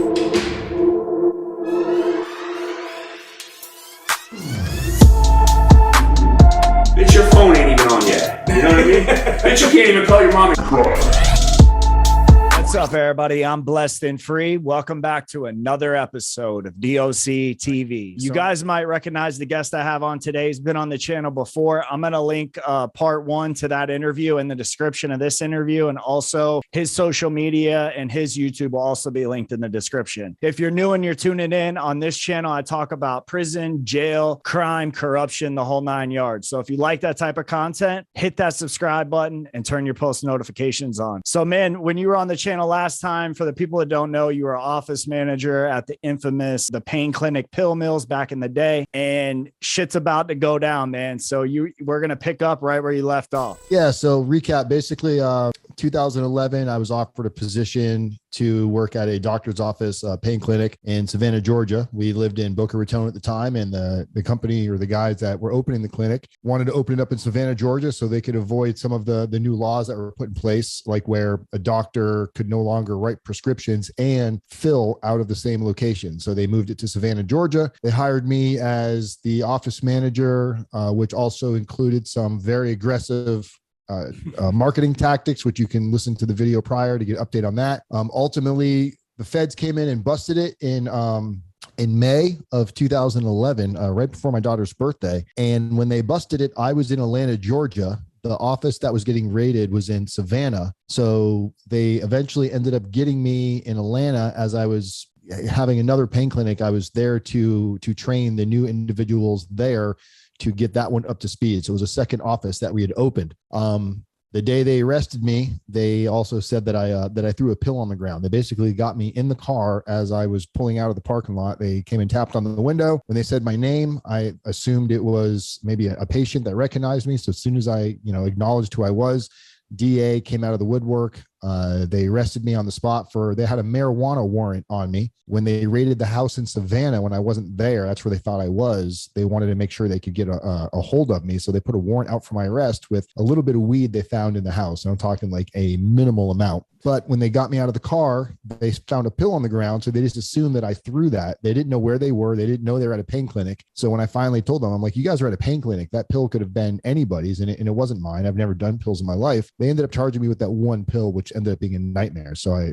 Bitch, your phone ain't even on yet. You know what I mean? Bitch, you can't even call your mom and cry. What's up, everybody? I'm Blessed and Free. Welcome back to another episode of DOC TV. You guys might recognize the guest I have on today. He's been on the channel before. I'm going to link part one to that interview in the description of this interview, and also his social media and his YouTube will also be linked in the description. If you're new and you're tuning in on this channel, I talk about prison, jail, crime, corruption, the whole 9 yards. So if you like that type of content, hit that subscribe button and turn your post notifications on. So, man, when you were on the channel last time, for the people that don't know, you were office manager at the infamous the pain clinic pill mills back in the day, and shit's about to go down, man. So we're gonna pick up right where you left off. Yeah, so recap, basically 2011 I was offered a position to work at a doctor's office pain clinic in Savannah, Georgia. We lived in Boca Raton at the time, and the company, or the guys that were opening the clinic, wanted to open it up in Savannah, Georgia, so they could avoid some of the new laws that were put in place, like where a doctor could no longer write prescriptions and fill out of the same location. So they moved it to Savannah, Georgia. They hired me as the office manager, which also included some very aggressive marketing tactics, which you can listen to the video prior to get an update on that. Ultimately, the feds came in and busted it in May of 2011, right before my daughter's birthday. And when they busted it, I was in Atlanta, Georgia. The office that was getting raided was in Savannah. So they eventually ended up getting me in Atlanta as I was having another pain clinic. I was there to train the new individuals there to get that one up to speed. So it was a second office that we had opened. The day they arrested me, they also said that I threw a pill on the ground. They basically got me in the car as I was pulling out of the parking lot. They came and tapped on the window. When they said my name, I assumed it was maybe a patient that recognized me. So as soon as I, acknowledged who I was, DA came out of the woodwork. They arrested me on the spot they had a marijuana warrant on me. When they raided the house in Savannah, when I wasn't there, that's where they thought I was. They wanted to make sure they could get a hold of me. So they put a warrant out for my arrest with a little bit of weed they found in the house. And I'm talking like a minimal amount. But when they got me out of the car, they found a pill on the ground. So they just assumed that I threw that. They didn't know where they were. They didn't know they were at a pain clinic. So when I finally told them, I'm like, you guys are at a pain clinic. That pill could have been anybody's, and it wasn't mine. I've never done pills in my life. They ended up charging me with that one pill, which ended up being a nightmare. So I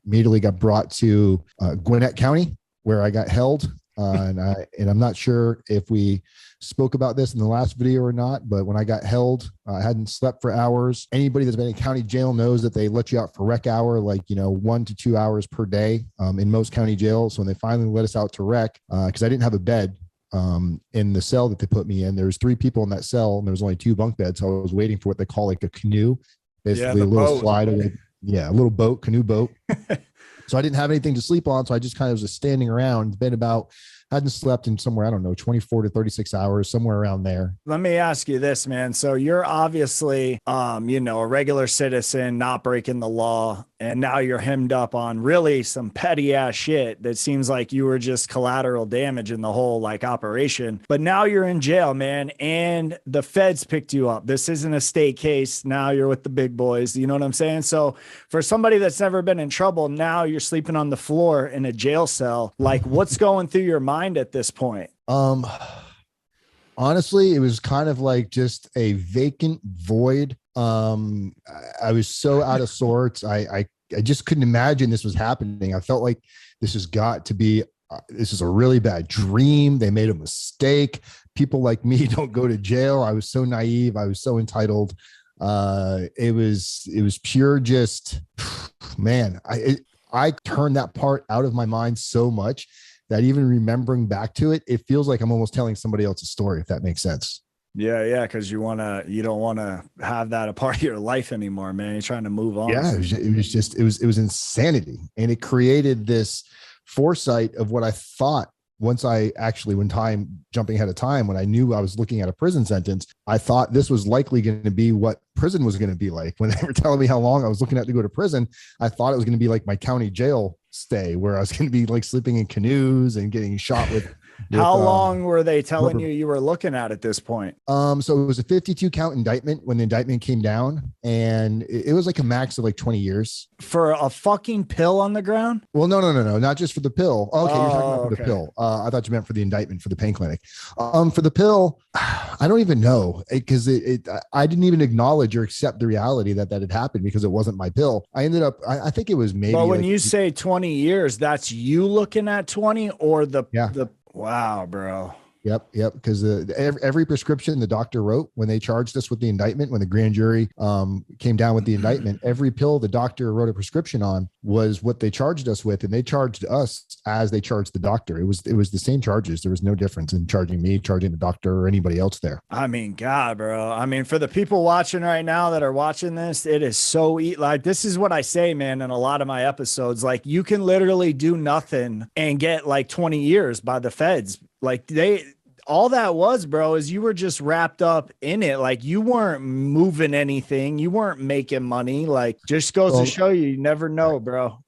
immediately got brought to Gwinnett County, where I got held. And I'm not sure if we spoke about this in the last video or not, but when I got held, I hadn't slept for hours. Anybody that's been in county jail knows that they let you out for rec hour, 1 to 2 hours per day in most county jails. So when they finally let us out to rec, because I didn't have a bed in the cell that they put me in, there was 3 people in that cell, and there was only 2 bunk beds. So I was waiting for what they call like a canoe, basically a little boat. Slide away. Yeah, a little boat, canoe boat. So I didn't have anything to sleep on. So I just kind of was just standing around. It's been hadn't slept in somewhere, I don't know, 24 to 36 hours, somewhere around there. Let me ask you this, man. So you're obviously, a regular citizen, not breaking the law. And now you're hemmed up on really some petty ass shit that seems like you were just collateral damage in the whole operation. But now you're in jail, man. And the feds picked you up. This isn't a state case. Now you're with the big boys. You know what I'm saying? So for somebody that's never been in trouble, now you're sleeping on the floor in a jail cell. What's going through your mind at this point? Honestly, it was kind of like just a vacant void. I was so out of sorts. I just couldn't imagine this was happening. I felt like this has got to be, this is a really bad dream. They made a mistake. People like me don't go to jail. I was so naive. I was so entitled. It was pure just, man, I turned that part out of my mind so much that even remembering back to it, it feels like I'm almost telling somebody else's story, if that makes sense. Yeah. Because you don't want to have that a part of your life anymore, man. You're trying to move on. Yeah, it was insanity. And it created this foresight of what I thought when time jumping ahead of time, when I knew I was looking at a prison sentence, I thought this was likely going to be what prison was going to be like. When they were telling me how long I was looking at to go to prison, I thought it was going to be like my county jail stay, where I was going to be sleeping in canoes and getting shot with How long were they telling you were looking at this point? So it was a 52 count indictment when the indictment came down, and it was like a max of like 20 years for a fucking pill on the ground. Well, no, not just for the pill. Okay, you're talking about for the pill. I thought you meant for the indictment for the pain clinic. For the pill, I don't even know, because I didn't even acknowledge or accept the reality that had happened because it wasn't my pill. I ended up, I think it was maybe. But when you say 20 years, that's you looking at 20 or the wow, bro. Yep. Because every prescription the doctor wrote when they charged us with the indictment, when the grand jury came down with the indictment, every pill the doctor wrote a prescription on was what they charged us with, and they charged us as they charged the doctor. It was the same charges. There was no difference in charging me, charging the doctor, or anybody else there. I mean, God, bro. I mean, for the people watching right now that are watching this, it is so like this is what I say, man, in a lot of my episodes. Like, you can literally do nothing and get like 20 years by the feds. Like all that was, bro, is you were just wrapped up in it. Like, you weren't moving anything. You weren't making money. Like, just goes to show you never know, bro.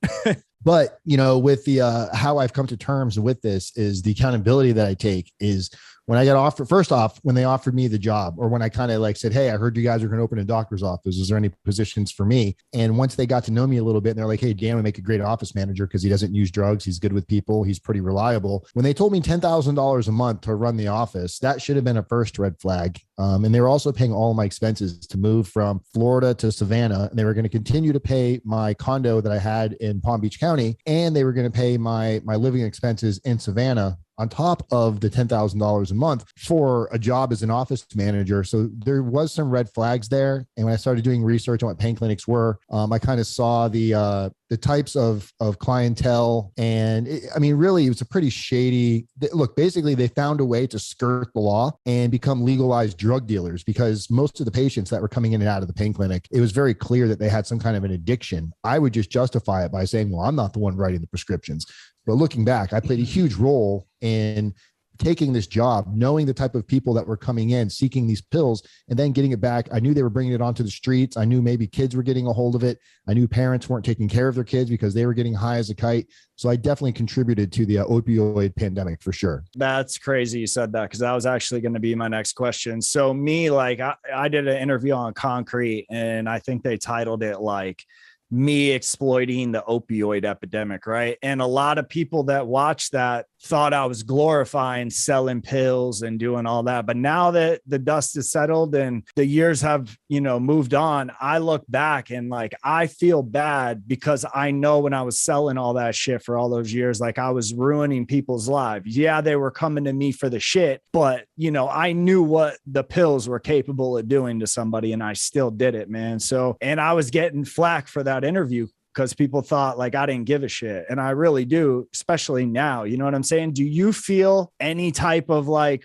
But, with the how I've come to terms with this is the accountability that I take is when I got offered, first off, when they offered me the job, or when I kind of like said, hey, I heard you guys are going to open a doctor's office. Is there any positions for me? And once they got to know me a little bit, and they're like, hey, Dan would make a great office manager because he doesn't use drugs. He's good with people. He's pretty reliable. When they told me $10,000 a month to run the office, that should have been a first red flag. And they were also paying all of my expenses to move from Florida to Savannah. And they were going to continue to pay my condo that I had in Palm Beach County. And they were going to pay my living expenses in Savannah on top of the $10,000 a month for a job as an office manager. So there was some red flags there. And when I started doing research on what pain clinics were, I kind of saw the types of clientele. And really, it was a pretty shady look. Basically, they found a way to skirt the law and become legalized drug dealers, because most of the patients that were coming in and out of the pain clinic, it was very clear that they had some kind of an addiction. I would just justify it by saying, well, I'm not the one writing the prescriptions. But looking back, I played a huge role in taking this job, knowing the type of people that were coming in, seeking these pills, and then getting it back. I knew they were bringing it onto the streets. I knew maybe kids were getting a hold of it. I knew parents weren't taking care of their kids because they were getting high as a kite. So I definitely contributed to the opioid pandemic for sure. That's crazy you said that, because that was actually going to be my next question. So me, like I did an interview on Concrete, and I think they titled it like me exploiting the opioid epidemic, right? And a lot of people that watched that thought I was glorifying selling pills and doing all that. But now that the dust is settled and the years have, moved on, I look back and like, I feel bad because I know when I was selling all that shit for all those years, like I was ruining people's lives. Yeah, they were coming to me for the shit, but I knew what the pills were capable of doing to somebody, and I still did it, man. So, and I was getting flack for that interview because people thought like I didn't give a shit. And I really do, especially now. You know what I'm saying? Do you feel any type of like,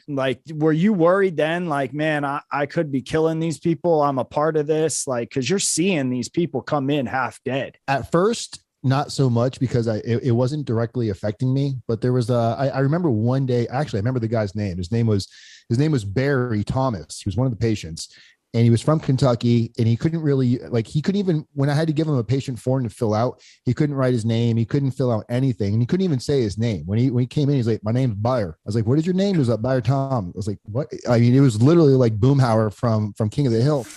were you worried then? Like, man, I could be killing these people. I'm a part of this. Like, cause you're seeing these people come in half dead. At first, not so much, because it wasn't directly affecting me, but there was I remember one day, actually, I remember the guy's name. His name was Barry Thomas. He was one of the patients. And he was from Kentucky, and he couldn't really, he couldn't even, when I had to give him a patient form to fill out, he couldn't write his name. He couldn't fill out anything. And he couldn't even say his name. When he came in, he's like, my name's Bayer. I was like, what is your name? He was like, Bayer Tom. I was like, what? I mean, it was literally like Boomhauer from King of the Hill.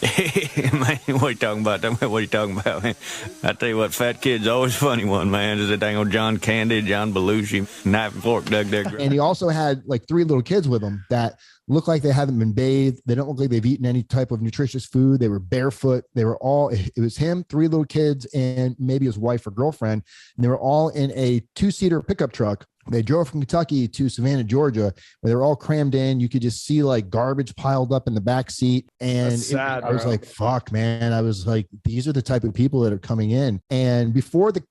Man, what are you talking about? What are you talking about, man? I tell you what, fat kid's always funny one, man. Is it dang old John Candy, John Belushi, knife and fork, Doug. And he also had like 3 little kids with him that look like they haven't been bathed. They don't look like they've eaten any type of nutritious food. They were barefoot. It was him, 3 little kids, and maybe his wife or girlfriend. And they were all in a 2-seater pickup truck. They drove from Kentucky to Savannah, Georgia, where they were all crammed in. You could just see like garbage piled up in the back seat. And sad, I was like, fuck, man. I was like, these are the type of people that are coming in. And before the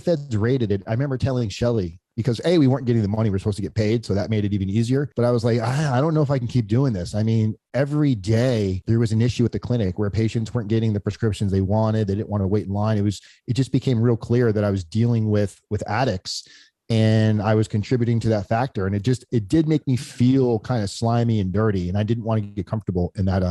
feds raided it, I remember telling Shelly, because we weren't getting the money we're supposed to get paid. So that made it even easier. But I was like, I don't know if I can keep doing this. I mean, every day there was an issue at the clinic where patients weren't getting the prescriptions they wanted. They didn't want to wait in line. It just became real clear that I was dealing with addicts, and I was contributing to that factor. And it did make me feel kind of slimy and dirty. And I didn't want to get comfortable in that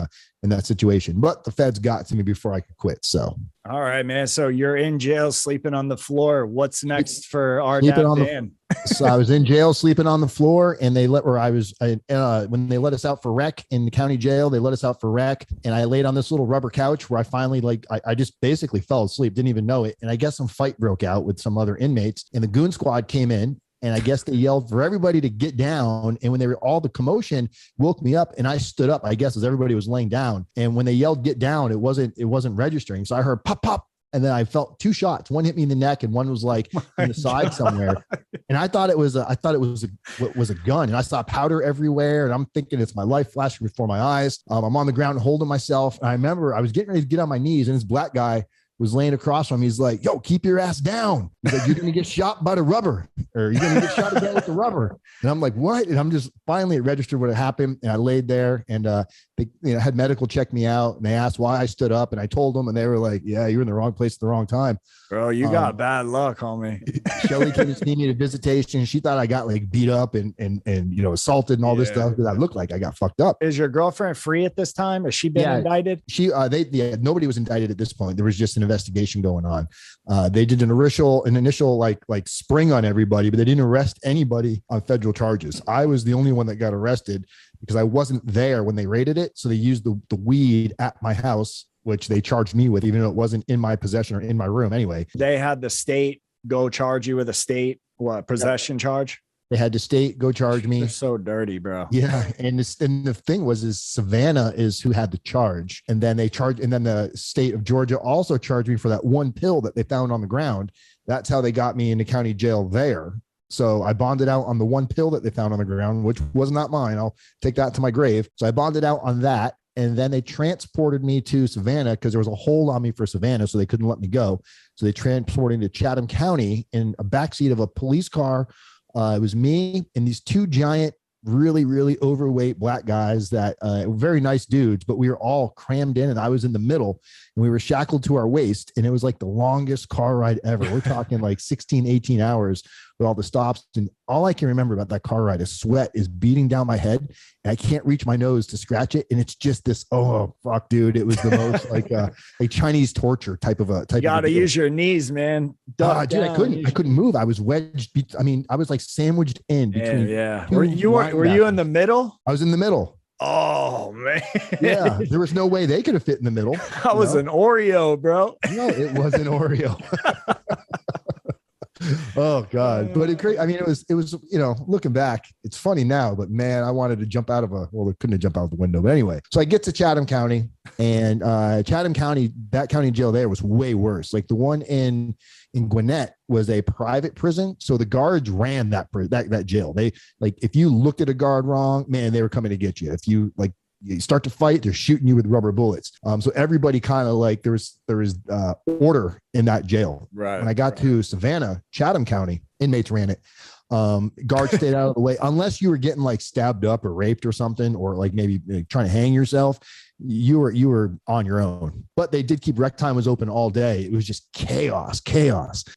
in that situation. But the feds got to me before I could quit. So. All right, man. So you're in jail, sleeping on the floor. What's next for Sleeping RDAP? So I was in jail, sleeping on the floor, and when they let us out for rec in the county jail, they let us out for rec, and I laid on this little rubber couch where I finally, I just basically fell asleep, didn't even know it. And I guess some fight broke out with some other inmates, and the goon squad came in. And I guess they yelled for everybody to get down. And when they were all the commotion woke me up, and I stood up, I guess, as everybody was laying down. And when they yelled, get down, it wasn't registering. So I heard pop, pop. And then I felt 2 shots. One hit me in the neck and one was like in the side somewhere. And I thought it was a gun, and I saw powder everywhere. And I'm thinking it's my life flashing before my eyes. I'm on the ground holding myself. And I remember I was getting ready to get on my knees, and this black guy was laying across from me. He's like, yo, keep your ass down. He's like, you're going to get shot by the rubber, or you're going to get shot again with the rubber. And I'm like, what? And I'm just finally it registered what had happened. And I laid there, and they had medical check me out, and they asked why I stood up. And I told them, and they were like, yeah, you're in the wrong place at the wrong time. Bro, you got bad luck, homie. Shelly came to see me to visitation. She thought I got like beat up and assaulted and all this stuff, because I looked like I got fucked up. Is your girlfriend free at this time? Has she been indicted? Nobody was indicted at this point. There was just an investigation going on. They did an initial like spring on everybody, but they didn't arrest anybody on federal charges. I was the only one that got arrested because I wasn't there when they raided it. So they used the weed at my house, which they charged me with, even though it wasn't in my possession or in my room anyway. They had the state go charge you with a state possession charge. They had the state go charge me. They're so dirty, bro. Yeah. And the thing is Savannah is who had the charge. And then the state of Georgia also charged me for that one pill that they found on the ground. That's how they got me into county jail there. So I bonded out on the one pill that they found on the ground, which was not mine. I'll take that to my grave. So I bonded out on that. And then they transported me to Savannah because there was a hold on me for Savannah, so they couldn't let me go. So they transported me to Chatham County in a backseat of a police car. It was me and these 2 giant, really, really overweight black guys that were very nice dudes, but we were all crammed in, and I was in the middle, and we were shackled to our waist. And it was like the longest car ride ever. We're talking like 16, 18 hours with all the stops. And all I can remember about that car ride is sweat is beating down my head, and I can't reach my nose to scratch it. And it's just this, oh fuck, dude. It was the most like a Chinese torture type of a type. You gotta use your knees, man. Dude, I couldn't move. I was wedged. I was like sandwiched in between. Yeah. Were you in the middle? I was in the middle. Oh man. Yeah. There was no way they could have fit in the middle. That was an Oreo, bro. No, it was an Oreo. Oh God. But it was, looking back, it's funny now, but man, I wanted to jump out of they couldn't jump out the window. But anyway, so I get to Chatham County, and Chatham County, that county jail there was way worse. Like the one in Gwinnett was a private prison. So the guards ran that jail. They if you looked at a guard wrong, man, they were coming to get you. If you you start to fight, they're shooting you with rubber bullets. So everybody kind of there was order in that jail. Right. When I got to Savannah, Chatham County, inmates ran it. Guards stayed out of the way, unless you were getting stabbed up or raped or something, or maybe trying to hang yourself. You were on your own. But they did keep rec time was open all day. It was just chaos.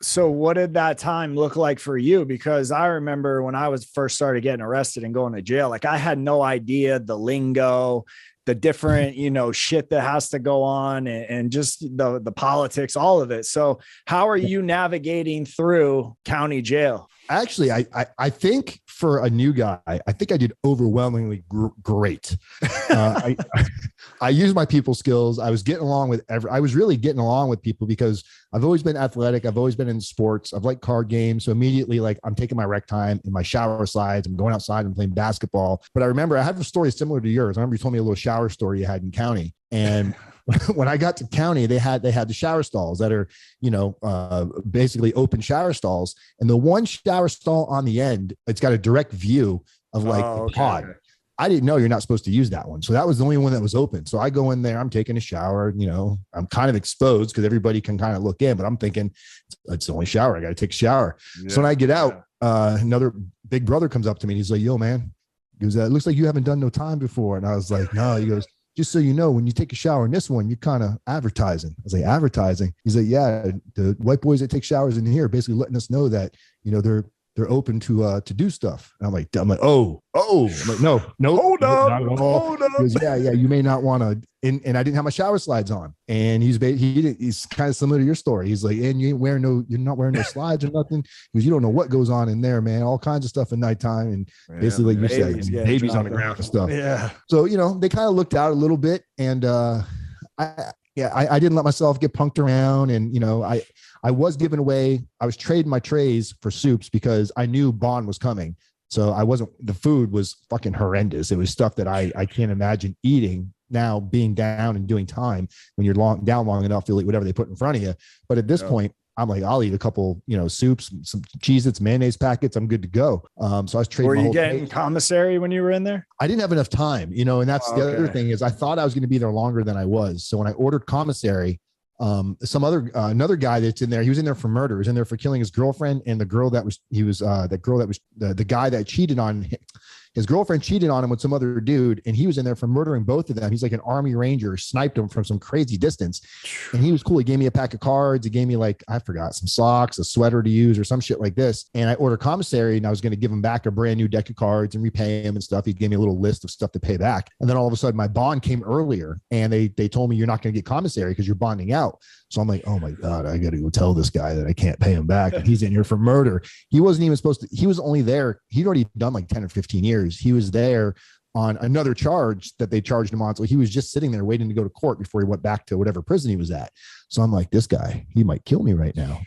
So what did that time look like for you? Because I remember when I was first started getting arrested and going to jail, I had no idea the lingo, the different, shit that has to go on, and just the politics, all of it. So how are you navigating through county jail? Actually, I think for a new guy, I think I did overwhelmingly great. I used my people skills. I was getting along with I was really getting along with people because I've always been athletic. I've always been in sports. I've liked card games. So immediately, I'm taking my rec time in my shower slides. I'm going outside and playing basketball. But I remember I have a story similar to yours. I remember you told me a little shower story you had in county. And when I got to county, they had the shower stalls that are, basically open shower stalls. And the one shower stall on the end, it's got a direct view of the pod. I didn't know you're not supposed to use that one. So that was the only one that was open. So I go in there, I'm taking a shower, I'm kind of exposed because everybody can kind of look in, but I'm thinking it's the only shower. I got to take a shower. Yeah. So when I get out, another big brother comes up to me and he's like, yo, man, he goes, it looks like you haven't done no time before. And I was like, no, he goes, just so you know, when you take a shower in this one, you're kind of advertising. I was like, advertising? He's like, yeah, the white boys that take showers in here are basically letting us know that, they're they're open to do stuff. And I'm like, oh, I'm like, no, Hold up, not at all. hold up. He goes, yeah, you may not want to. And I didn't have my shower slides on. And he's kind of similar to your story. He's like, and you're not wearing no slides or nothing, because you don't know what goes on in there, man. All kinds of stuff at nighttime, and basically, like you said, babies on the ground and stuff. Yeah. So they kind of looked out a little bit, and I didn't let myself get punked around, and I was giving away. I was trading my trays for soups because I knew bond was coming. So the food was fucking horrendous. It was stuff that I can't imagine eating now, being down and doing time. When you're down long enough, you'll eat whatever they put in front of you. But at this point, I'm like, I'll eat a couple, soups, some Cheez-Its, mayonnaise packets. I'm good to go. So I was trading. Were you getting commissary when you were in there? I didn't have enough time, and that's the other thing is I thought I was going to be there longer than I was. So when I ordered commissary, another guy that's in there, he was in there for murder. He was in there for killing his girlfriend and the girl that was, the guy that cheated on him. His girlfriend cheated on him with some other dude, and he was in there for murdering both of them. He's like an Army Ranger, sniped him from some crazy distance. And he was cool. He gave me a pack of cards. He gave me I forgot, some socks, a sweater to use or some shit like this. And I ordered commissary, and I was going to give him back a brand new deck of cards and repay him and stuff. He gave me a little list of stuff to pay back. And then all of a sudden my bond came earlier, and they told me, you're not going to get commissary because you're bonding out. So I'm like, oh my God, I got to go tell this guy that I can't pay him back. And he's in here for murder. He wasn't even supposed to, he was only there. He'd already done 10 or 15 years. He was there on another charge that they charged him on. So he was just sitting there waiting to go to court before he went back to whatever prison he was at. So I'm like, this guy, he might kill me right now.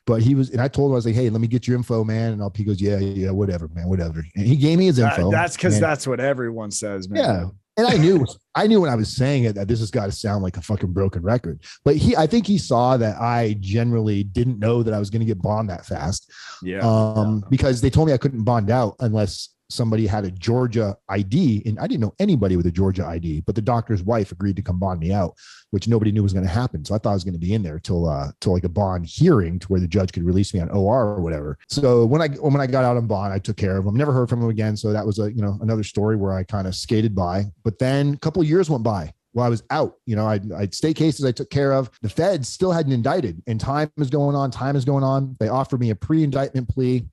But he was, and I told him, I was like, hey, let me get your info, man. And he goes, yeah, whatever, man, whatever. And he gave me his info. That's because that's what everyone says, man. Yeah. And I knew when I was saying it that this has got to sound like a fucking broken record. But I think he saw that I generally didn't know that I was going to get bond that fast. Yeah. Because they told me I couldn't bond out unless somebody had a Georgia ID, and I didn't know anybody with a Georgia ID, but the doctor's wife agreed to come bond me out, which nobody knew was going to happen. So I thought I was going to be in there till a bond hearing to where the judge could release me on OR or whatever. So when I got out on bond, I took care of him. Never heard from him again. So that was another story where I kind of skated by. But then a couple of years went by. While I was out, I'd state cases I took care of. The feds still hadn't indicted, and time is going on. They offered me a pre-indictment plea.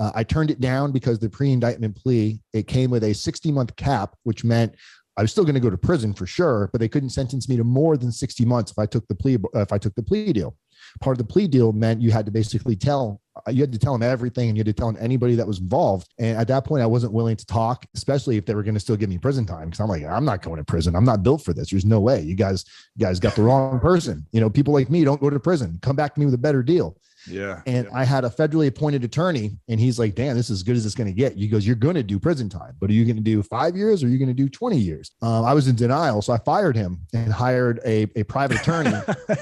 I turned it down because the pre-indictment plea, it came with a 60-month cap, which meant I was still going to go to prison for sure, but they couldn't sentence me to more than 60 months if I took the plea deal. Part of the plea deal meant you had to basically tell them everything, and you had to tell anybody that was involved. And at that point, I wasn't willing to talk, especially if they were going to still give me prison time. Because I'm like, I'm not going to prison. I'm not built for this. There's no way. You guys got the wrong person. People like me don't go to prison. Come back to me with a better deal. Yeah. And I had a federally appointed attorney, and he's like, damn, this is as good as it's going to get. He goes, you're going to do prison time, but are you going to do 5 years or are you going to do 20 years? I was in denial. So I fired him and hired a private attorney.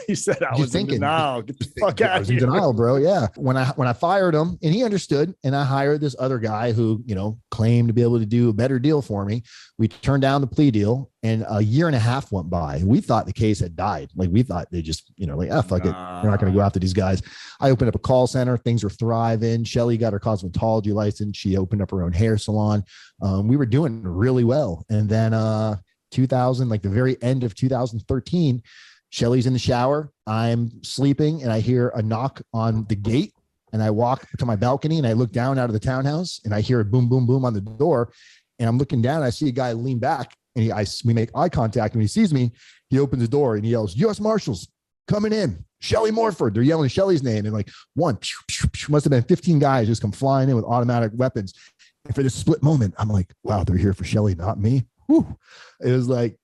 He said, I was in denial. Get the fuck out I was in denial, bro. Yeah. When I fired him, and he understood, and I hired this other guy who, claimed to be able to do a better deal for me. We turned down the plea deal, and a year and a half went by. We thought the case had died. We thought they just, fuck it. We're not going to go after these guys. I opened up a call center. Things were thriving. Shelly got her cosmetology license. She opened up her own hair salon. We were doing really well. And then 2000, the very end of 2013, Shelly's in the shower. I'm sleeping, and I hear a knock on the gate. And I walk to my balcony, and I look down out of the townhouse, and I hear a boom, boom, boom on the door. And I'm looking down, and I see a guy lean back, and we make eye contact. And when he sees me, he opens the door and he yells, U.S. Marshals coming in. Shelly Morford. They're yelling Shelly's name. And must have been 15 guys just come flying in with automatic weapons. And for this split moment, I'm like, wow, they're here for Shelly, not me. Whew. It was like,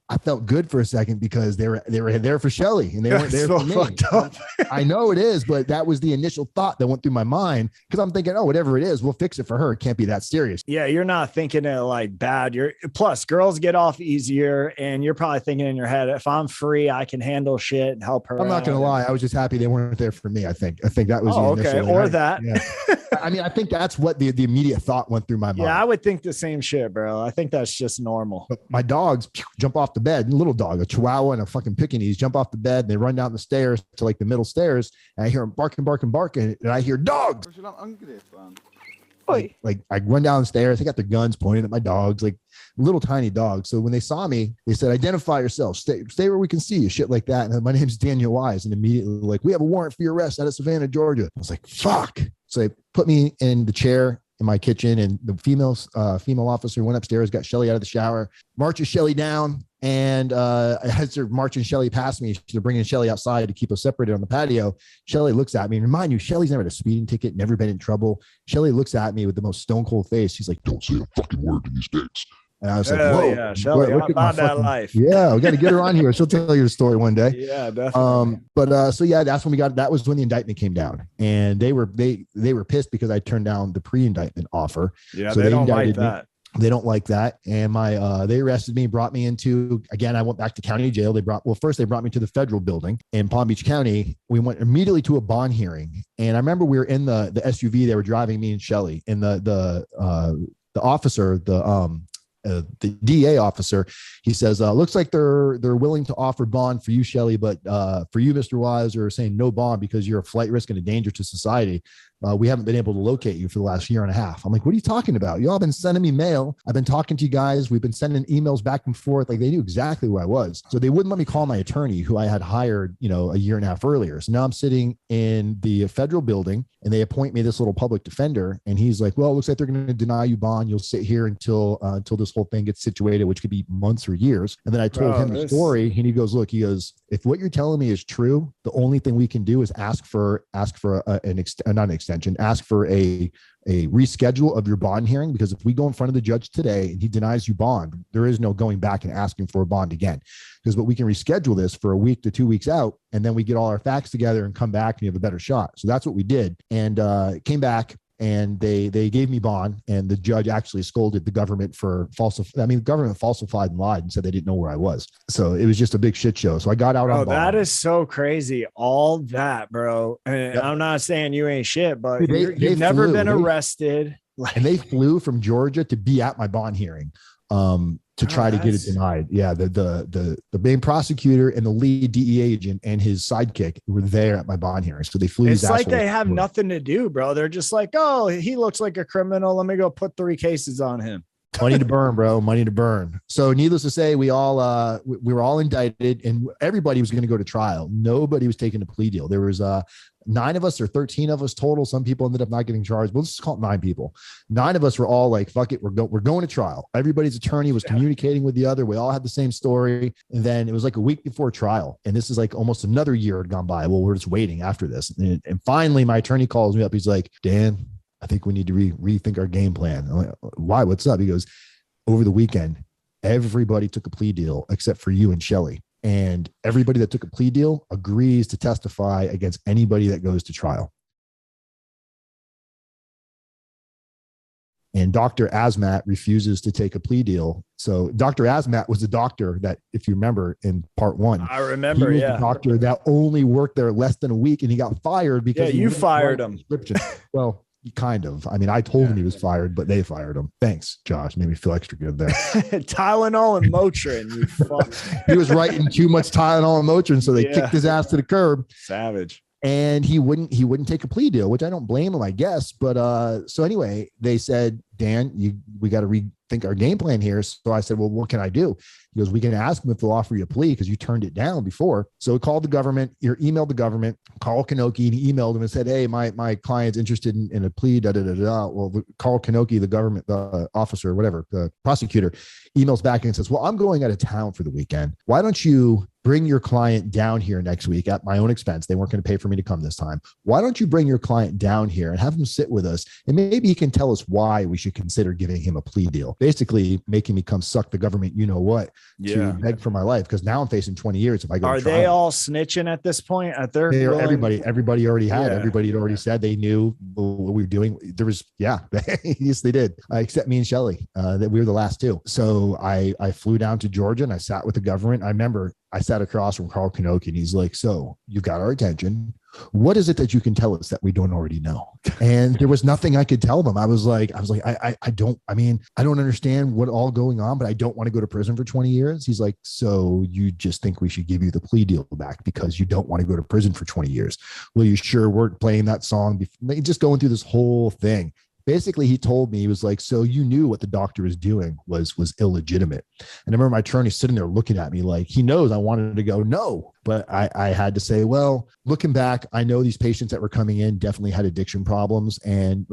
I felt good for a second because they were there for Shelly, and they weren't there for me. Fucked up. I know it is, but that was the initial thought that went through my mind, because I'm thinking, oh, whatever it is, we'll fix it for her. It can't be that serious. Yeah, you're not thinking it bad. Plus girls get off easier, and you're probably thinking in your head, if I'm free, I can handle shit and help her. I'm not gonna lie, I was just happy they weren't there for me. I think that was the initial, or that. Yeah. I mean, I think that's what the immediate thought went through my mind. Yeah, I would think the same shit, bro. I think that's just normal. But my dogs jump off the bed, little dog, a Chihuahua and a fucking Pekingese, jump off the bed, and they run down the stairs to the middle stairs, and I hear them barking, and I hear dogs. I run down the stairs. They got their guns pointed at my dogs, little tiny dogs. So when they saw me, they said, identify yourself, stay where we can see you, shit like that. And my name's Daniel Wise. And immediately we have a warrant for your arrest out of Savannah, Georgia. I was like, fuck. So they put me in the chair in my kitchen, and the female officer went upstairs, got Shelly out of the shower, marches Shelly down. And as they're marching Shelly past me, they're bringing Shelly outside to keep us separated on the patio. Shelly looks at me, and remind you, Shelly's never had a speeding ticket, never been in trouble. Shelly looks at me with the most stone cold face. She's like, "Don't say a fucking word to these dicks." And I was like, "Whoa, yeah, Shelly, how about that life?" Yeah, we got to get her on here. She'll tell you the story one day. Yeah, definitely. So yeah, that's when we got. That was when the indictment came down, and they were pissed because I turned down the pre-indictment offer. Yeah, so they don't like indicted me. that. They don't like that. And they arrested me, brought me into, again, I went back to county jail. First they brought me to the federal building in Palm Beach County. We went immediately to a bond hearing. And I remember we were in the SUV, they were driving me and Shelly, and the officer, the DA officer, he says, looks like they're willing to offer bond for you, Shelly, but for you, Mr. Wise, are saying no bond because you're a flight risk and a danger to society. We haven't been able to locate you for the last year and a half. I'm like, what are you talking about? Y'all been sending me mail. I've been talking to you guys. We've been sending emails back and forth. Like, they knew exactly who I was. So they wouldn't let me call my attorney, who I had hired, a year and a half earlier. So now I'm sitting in the federal building, and they appoint me this little public defender. And he's like, well, it looks like they're going to deny you bond. You'll sit here until this whole thing gets situated, which could be months or years. And then I told him the story, and he goes, look, if what you're telling me is true, the only thing we can do is ask for not an extension, ask for a reschedule of your bond hearing, because if we go in front of the judge today and he denies you bond, there is no going back and asking for a bond again, but we can reschedule this for a week to 2 weeks out, and then we get all our facts together and come back and you have a better shot. So that's what we did, and came back. And they gave me bond, and the judge actually scolded the government for the government falsified and lied and said they didn't know where I was. So it was just a big shit show. So I got out on bond. That is so crazy. All that, bro. And yep. I'm not saying you ain't shit, but you've never been arrested. And they flew from Georgia to be at my bond hearing. To try to get it denied. Yeah. The main prosecutor and the lead DEA agent and his sidekick were there at my bond hearing. So they flew. It's like they have nothing to do, bro. They're just like, oh, he looks like a criminal. Let me go put 3 cases on him. Money to burn, bro. Money to burn. So needless to say, we were all indicted, and everybody was going to go to trial. Nobody was taking a plea deal. There was 9 of us or 13 of us total. Some people ended up not getting charged. We'll just call it 9 people. 9 of us were all like, fuck it. We're going to trial. Everybody's attorney was communicating with the other. We all had the same story. And then it was like a week before trial. And this is like almost another year had gone by. Well, we're just waiting after this. And finally my attorney calls me up. He's like, Dan, I think we need to rethink our game plan. I'm like, why? What's up? He goes, over the weekend, everybody took a plea deal except for you and Shelly. And everybody that took a plea deal agrees to testify against anybody that goes to trial. And Dr. Asmat refuses to take a plea deal. So Dr. Asmat was the doctor that, if you remember in part 1, I remember, he was the doctor that only worked there less than a week, and he got fired because you fired him. Well, kind of. I mean, I told him he was fired, but they fired him. Thanks, Josh. Made me feel extra good there. Tylenol and Motrin. You fuck. He was writing too much Tylenol and Motrin, so they kicked his ass to the curb. Savage. And he wouldn't take a plea deal, which I don't blame him, I guess. But so anyway, they said, Dan, we got to rethink our game plan here. So I said, well, what can I do? He goes, we can ask them if they'll offer you a plea because you turned it down before. So he called the government, emailed the government, Carl Kanoki, and he emailed him and said, hey, my client's interested in a plea. Well, Carl Kanoki, the government officer, whatever, the prosecutor, emails back and says, well, I'm going out of town for the weekend. Why don't you bring your client down here next week at my own expense? They weren't going to pay for me to come this time. Why don't you bring your client down here and have him sit with us? And maybe he can tell us why we should consider giving him a plea deal. Basically making me come suck the government, you know what, to beg for my life. Because now I'm facing 20 years if I go to trial. They all snitching at this point? Everybody already had. Everybody had already said they knew what we were doing. There was, yes, they did. Except me and Shelly, that we were the last 2. So I flew down to Georgia and I sat with the government. I remember I sat across from Carl Kanoki, and he's like, so you've got our attention. What is it that you can tell us that we don't already know? And there was nothing I could tell them. I was like, I don't understand what all going on, but I don't want to go to prison for 20 years. He's like, so you just think we should give you the plea deal back because you don't want to go to prison for 20 years. Well, you sure weren't playing that song before, just going through this whole thing. Basically, he told me, he was like, so you knew what the doctor was doing was illegitimate. And I remember my attorney sitting there looking at me like he knows I wanted to go, no, But I had to say, well, looking back, I know these patients that were coming in definitely had addiction problems, and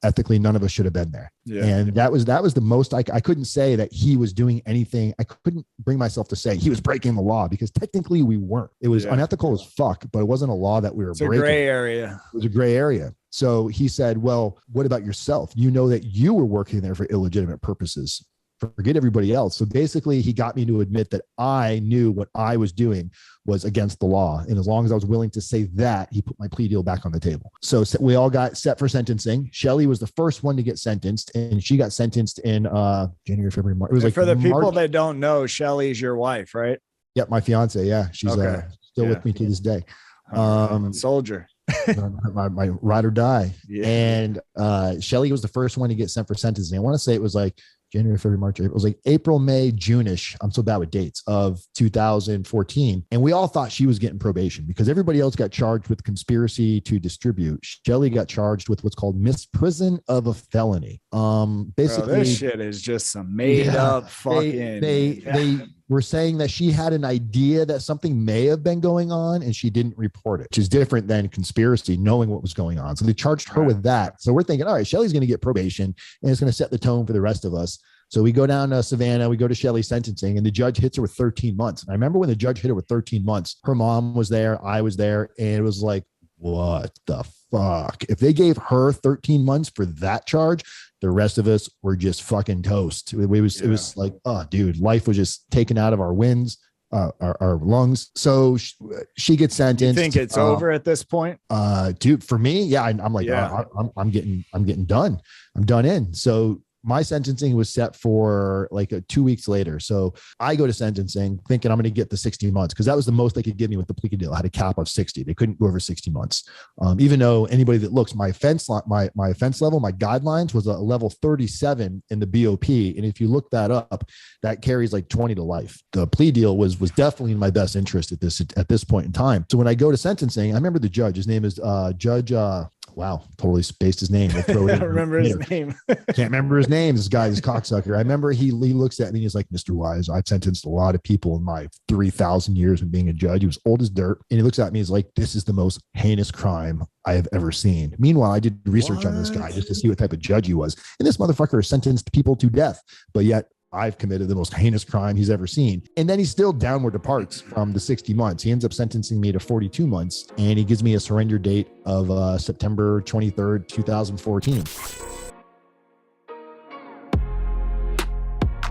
ethically, none of us should have been there. Yeah. And that was the most I couldn't say that he was doing anything. I couldn't bring myself to say he was breaking the law, because technically we weren't. It was unethical as fuck, but it wasn't a law that we were breaking. It's a gray area. It was a gray area. So he said, well, what about yourself? You know that you were working there for illegitimate purposes. Forget everybody else. So basically, he got me to admit that I knew what I was doing was against the law. And as long as I was willing to say that, he put my plea deal back on the table. So we all got set for sentencing. Shelly was the first one to get sentenced, and she got sentenced in January, February, March. It was like for the people that don't know, Shelly's your wife, right? Yep, my fiance. Yeah, she's still with me to this day. Soldier. my ride or die. Yeah. And Shelly was the first one to get sent for sentencing. I want to say it was like January, February, March, April. It was like April, May, June-ish. I'm so bad with dates of 2014. And we all thought she was getting probation because everybody else got charged with conspiracy to distribute. Shelly got charged with what's called misprison of a felony. Basically, bro, this shit is just some made up fucking. They were saying that she had an idea that something may have been going on and she didn't report it, which is different than conspiracy, knowing what was going on. So they charged her with that. So we're thinking, all right, Shelly's going to get probation and it's going to set the tone for the rest of us. So we go down to Savannah, we go to Shelly's sentencing, and the judge hits her with 13 months. And I remember when the judge hit her with 13 months, her mom was there, I was there, and it was like, what the fuck? If they gave her 13 months for that charge, the rest of us were just fucking toast. It was like, oh, dude, life was just taken out of our winds, our lungs. So she gets sentenced. You think it's over at this point? Dude, for me, yeah, I'm like, I'm getting done. I'm done in. So my sentencing was set for like 2 weeks later. So I go to sentencing thinking I'm going to get the 60 months because that was the most they could give me with the plea deal. I had a cap of 60. They couldn't go over 60 months. Even though anybody that looks, my offense level, my guidelines was a level 37 in the BOP. And if you look that up, that carries like 20 to life. The plea deal was definitely in my best interest at this point in time. So when I go to sentencing, I remember the judge, his name is Judge, wow, totally spaced his name. I don't remember his name. Can't remember his name. This guy, this cocksucker. I remember he looks at me and he's like, Mr. Wise, I've sentenced a lot of people in my 3,000 years of being a judge. He was old as dirt. And he looks at me, he's like, this is the most heinous crime I have ever seen. Meanwhile, I did research on this guy just to see what type of judge he was. And this motherfucker sentenced people to death, but yet I've committed the most heinous crime he's ever seen. And then he still downward departs from the 60 months. He ends up sentencing me to 42 months and he gives me a surrender date of September 23rd, 2014.